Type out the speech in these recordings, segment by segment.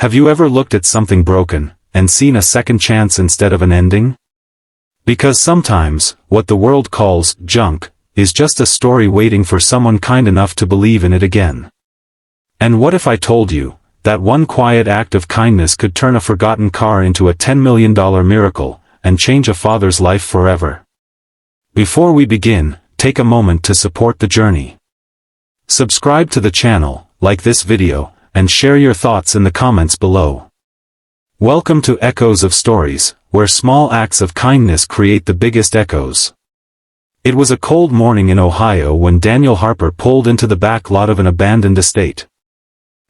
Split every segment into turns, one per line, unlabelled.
Have you ever looked at something broken, and seen a second chance instead of an ending? Because sometimes, what the world calls junk, is just a story waiting for someone kind enough to believe in it again. And what if I told you, that one quiet act of kindness could turn a forgotten car into a $10 million miracle, and change a father's life forever? Before we begin, take a moment to support the journey. Subscribe to the channel, like this video, and share your thoughts in the comments below. Welcome to Echoes of Stories, where small acts of kindness create the biggest echoes. It was a cold morning in Ohio when Daniel Harper pulled into the back lot of an abandoned estate.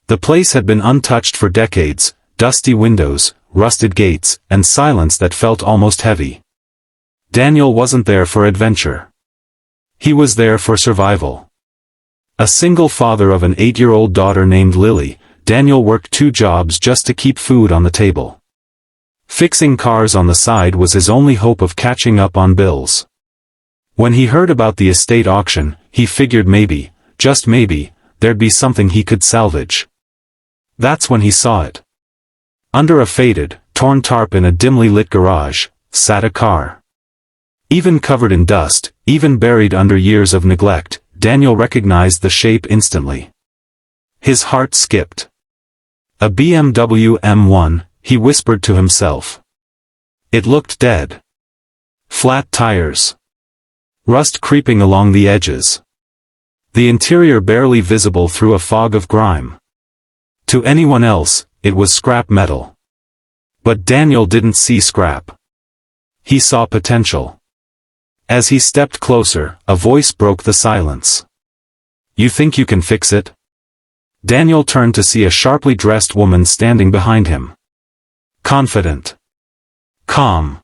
The place had been untouched for decades, dusty windows, rusted gates, and silence that felt almost heavy. Daniel wasn't there for adventure. He was there for survival. A single father of an 8-year-old daughter named Lily, Daniel worked 2 jobs just to keep food on the table. Fixing cars on the side was his only hope of catching up on bills. When he heard about the estate auction, he figured maybe, just maybe, there'd be something he could salvage. That's when he saw it. Under a faded, torn tarp in a dimly lit garage, sat a car. Even covered in dust, even buried under years of neglect, Daniel recognized the shape instantly. His heart skipped. A BMW M1, he whispered to himself. It looked dead. Flat tires. Rust creeping along the edges. The interior barely visible through a fog of grime. To anyone else, it was scrap metal. But Daniel didn't see scrap. He saw potential. As he stepped closer, a voice broke the silence. You think you can fix it? Daniel turned to see a sharply dressed woman standing behind him. Confident. Calm.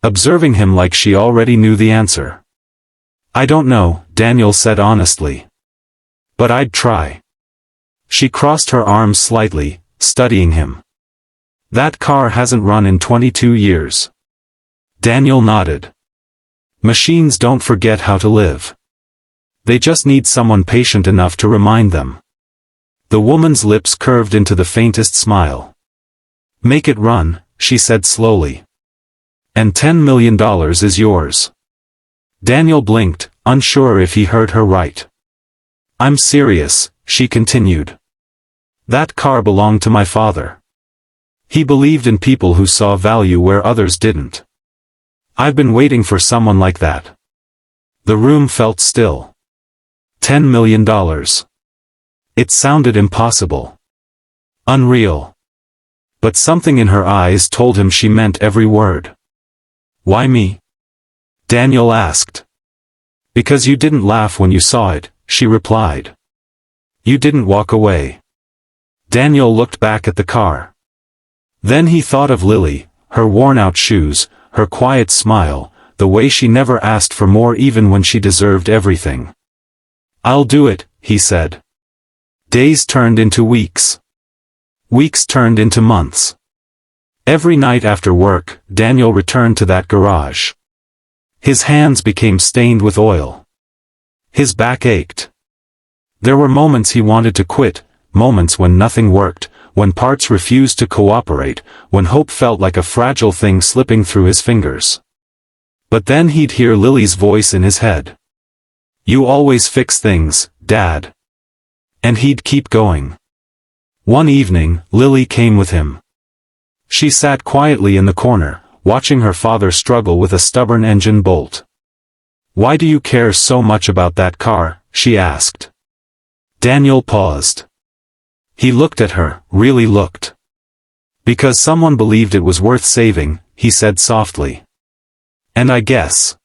Observing him like she already knew the answer. I don't know, Daniel said honestly. But I'd try. She crossed her arms slightly, studying him. That car hasn't run in 22 years. Daniel nodded. Machines don't forget how to live. They just need someone patient enough to remind them. The woman's lips curved into the faintest smile. Make it run, she said slowly. And $10 million is yours. Daniel blinked, unsure if he heard her right. I'm serious, she continued. That car belonged to my father. He believed in people who saw value where others didn't. I've been waiting for someone like that. The room felt still. $10 million. It sounded impossible. Unreal. But something in her eyes told him she meant every word. Why me? Daniel asked. Because you didn't laugh when you saw it, she replied. You didn't walk away. Daniel looked back at the car. Then he thought of Lily, her worn-out shoes, her quiet smile, the way she never asked for more even when she deserved everything. I'll do it, he said. Days turned into weeks. Weeks turned into months. Every night after work, Daniel returned to that garage. His hands became stained with oil. His back ached. There were moments he wanted to quit, moments when nothing worked, when parts refused to cooperate, when hope felt like a fragile thing slipping through his fingers. But then he'd hear Lily's voice in his head. You always fix things, Dad. And he'd keep going. One evening, Lily came with him. She sat quietly in the corner, watching her father struggle with a stubborn engine bolt. Why do you care so much about that car? She asked. Daniel paused. He looked at her, really looked. Because someone believed it was worth saving, he said softly. And I guess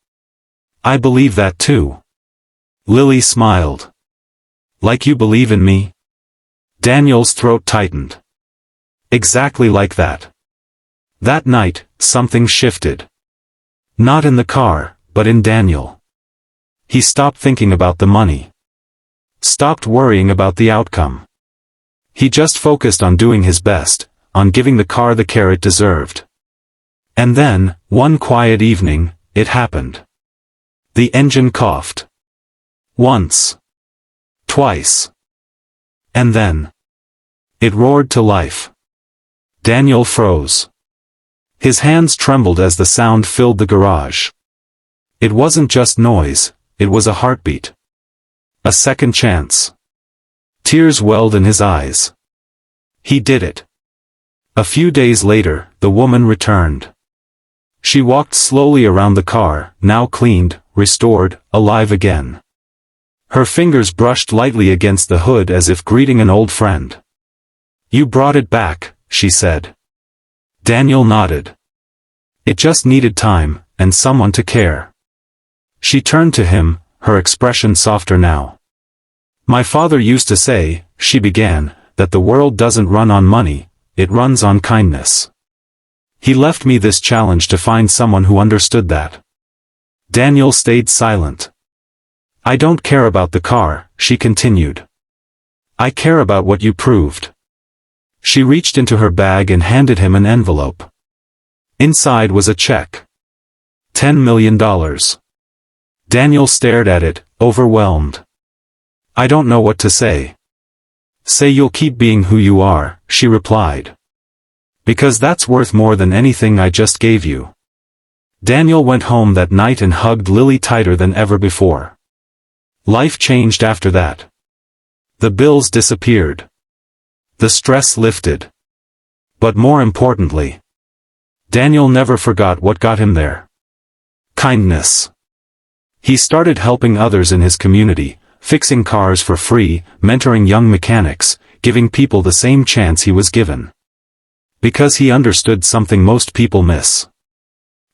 I believe that too. Lily smiled. Like you believe in me? Daniel's throat tightened. Exactly like that. That night, something shifted. Not in the car, but in Daniel. He stopped thinking about the money. Stopped worrying about the outcome. He just focused on doing his best, on giving the car the care it deserved. And then, one quiet evening, it happened. The engine coughed. Once. Twice. And then. It roared to life. Daniel froze. His hands trembled as the sound filled the garage. It wasn't just noise, it was a heartbeat. A second chance. Tears welled in his eyes. He did it. A few days later, the woman returned. She walked slowly around the car, now cleaned, restored, alive again. Her fingers brushed lightly against the hood as if greeting an old friend. "You brought it back," she said. Daniel nodded. It just needed time, and someone to care. She turned to him, her expression softer now. "My father used to say," she began, "that the world doesn't run on money, it runs on kindness. He left me this challenge to find someone who understood that." Daniel stayed silent. "I don't care about the car," she continued. "I care about what you proved." She reached into her bag and handed him an envelope. Inside was a check. $10 million. Daniel stared at it, overwhelmed. "I don't know what to say." "Say you'll keep being who you are," she replied. "Because that's worth more than anything I just gave you." Daniel went home that night and hugged Lily tighter than ever before. Life changed after that. The bills disappeared. The stress lifted. But more importantly, Daniel never forgot what got him there. Kindness. He started helping others in his community, fixing cars for free, mentoring young mechanics, giving people the same chance he was given. Because he understood something most people miss.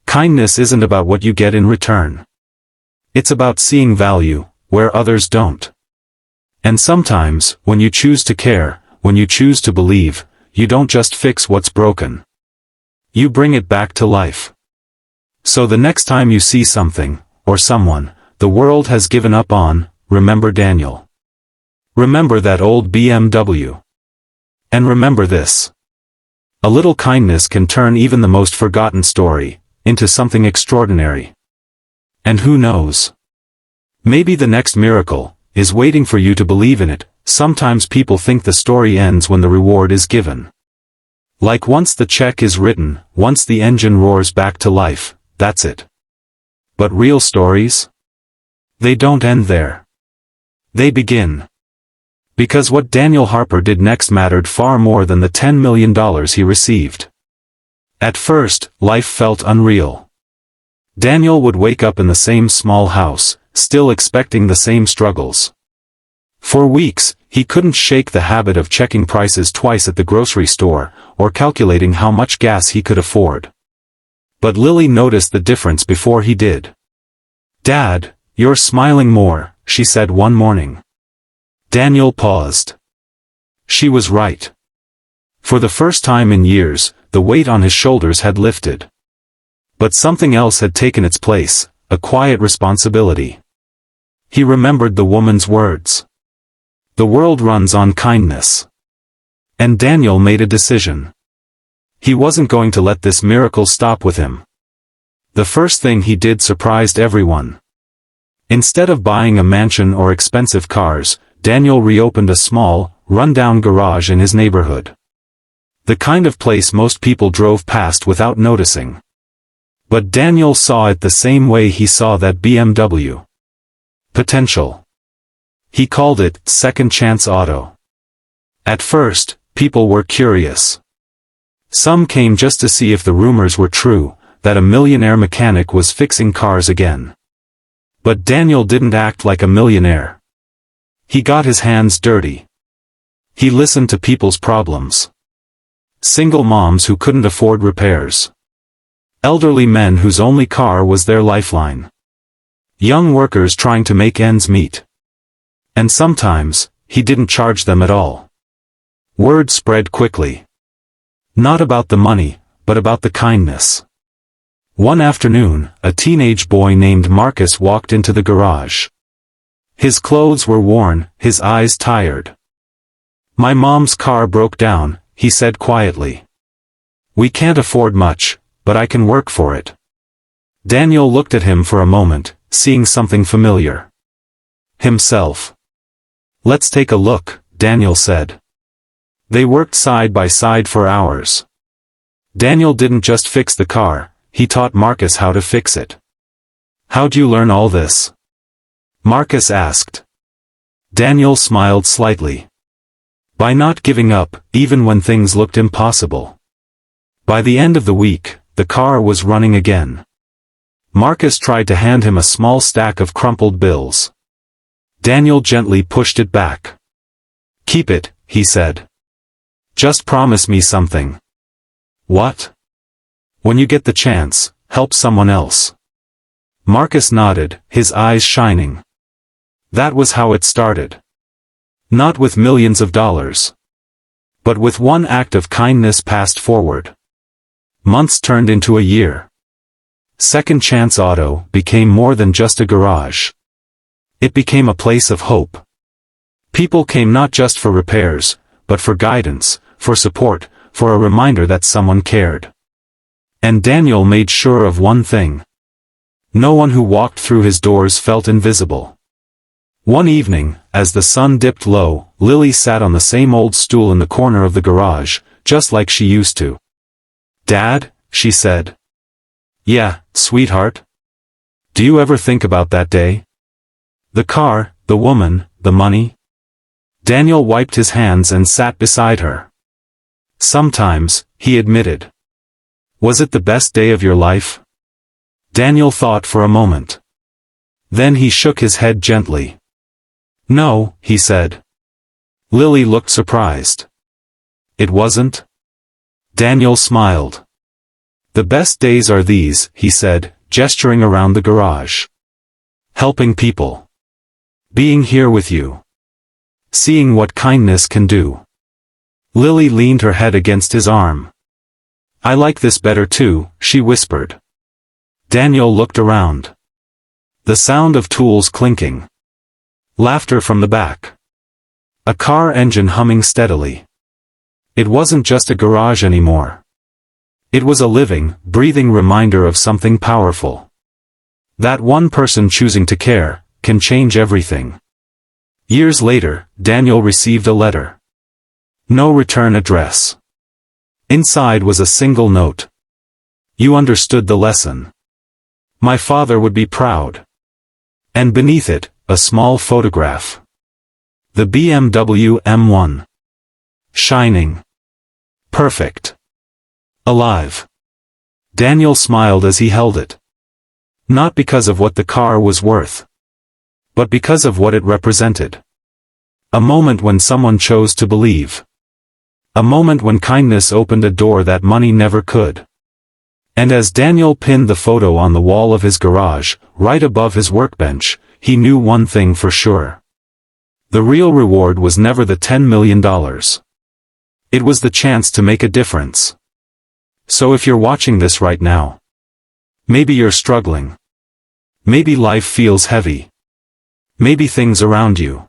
Kindness isn't about what you get in return. It's about seeing value where others don't. And sometimes, when you choose to care, when you choose to believe, you don't just fix what's broken. You bring it back to life. So the next time you see something, or someone, the world has given up on, remember Daniel. Remember that old BMW. And remember this. A little kindness can turn even the most forgotten story into something extraordinary. And who knows? Maybe the next miracle is waiting for you to believe in it. Sometimes people think the story ends when the reward is given. Like once the check is written, once the engine roars back to life, that's it. But real stories? They don't end there. They begin. Because what Daniel Harper did next mattered far more than the $10 million he received. At first, life felt unreal. Daniel would wake up in the same small house, still expecting the same struggles. For weeks, he couldn't shake the habit of checking prices twice at the grocery store, or calculating how much gas he could afford. But Lily noticed the difference before he did. "Dad, you're smiling more," she said one morning. Daniel paused. She was right. For the first time in years, the weight on his shoulders had lifted. But something else had taken its place, a quiet responsibility. He remembered the woman's words. The world runs on kindness. And Daniel made a decision. He wasn't going to let this miracle stop with him. The first thing he did surprised everyone. Instead of buying a mansion or expensive cars, Daniel reopened a small, run-down garage in his neighborhood. The kind of place most people drove past without noticing. But Daniel saw it the same way he saw that BMW. Potential. He called it Second Chance Auto. At first, people were curious. Some came just to see if the rumors were true, that a millionaire mechanic was fixing cars again. But Daniel didn't act like a millionaire. He got his hands dirty. He listened to people's problems. Single moms who couldn't afford repairs. Elderly men whose only car was their lifeline. Young workers trying to make ends meet. And sometimes, he didn't charge them at all. Word spread quickly. Not about the money, but about the kindness. One afternoon, a teenage boy named Marcus walked into the garage. His clothes were worn, his eyes tired. "My mom's car broke down," he said quietly. "We can't afford much, but I can work for it." Daniel looked at him for a moment, seeing something familiar. Himself. "Let's take a look," Daniel said. They worked side by side for hours. Daniel didn't just fix the car, he taught Marcus how to fix it. "How'd you learn all this?" Marcus asked. Daniel smiled slightly. "By not giving up, even when things looked impossible." By the end of the week, the car was running again. Marcus tried to hand him a small stack of crumpled bills. Daniel gently pushed it back. "Keep it," he said. "Just promise me something." "What?" "When you get the chance, help someone else." Marcus nodded, his eyes shining. That was how it started. Not with millions of dollars, but with one act of kindness passed forward. Months turned into a year. Second Chance Auto became more than just a garage. It became a place of hope. People came not just for repairs, but for guidance, for support, for a reminder that someone cared. And Daniel made sure of one thing. No one who walked through his doors felt invisible. One evening, as the sun dipped low, Lily sat on the same old stool in the corner of the garage, just like she used to. "Dad," she said. "Yeah, sweetheart? Do you ever think about that day? The car, the woman, the money?" Daniel wiped his hands and sat beside her. "Sometimes," he admitted. "Was it the best day of your life?" Daniel thought for a moment. Then he shook his head gently. "No," he said. Lily looked surprised. "It wasn't?" Daniel smiled. "The best days are these," he said, gesturing around the garage. "Helping people. Being here with you. Seeing what kindness can do." Lily leaned her head against his arm. "I like this better too," she whispered. Daniel looked around. The sound of tools clinking. Laughter from the back. A car engine humming steadily. It wasn't just a garage anymore. It was a living, breathing reminder of something powerful. That one person choosing to care can change everything. Years later, Daniel received a letter. No return address. Inside was a single note. "You understood the lesson. My father would be proud." And beneath it, a small photograph. The BMW M1. Shining. Perfect. Alive. Daniel smiled as he held it. Not because of what the car was worth, but because of what it represented. A moment when someone chose to believe. A moment when kindness opened a door that money never could. And as Daniel pinned the photo on the wall of his garage, right above his workbench, he knew one thing for sure. The real reward was never the $10 million. It was the chance to make a difference. So if you're watching this right now, maybe you're struggling. Maybe life feels heavy. Maybe things around you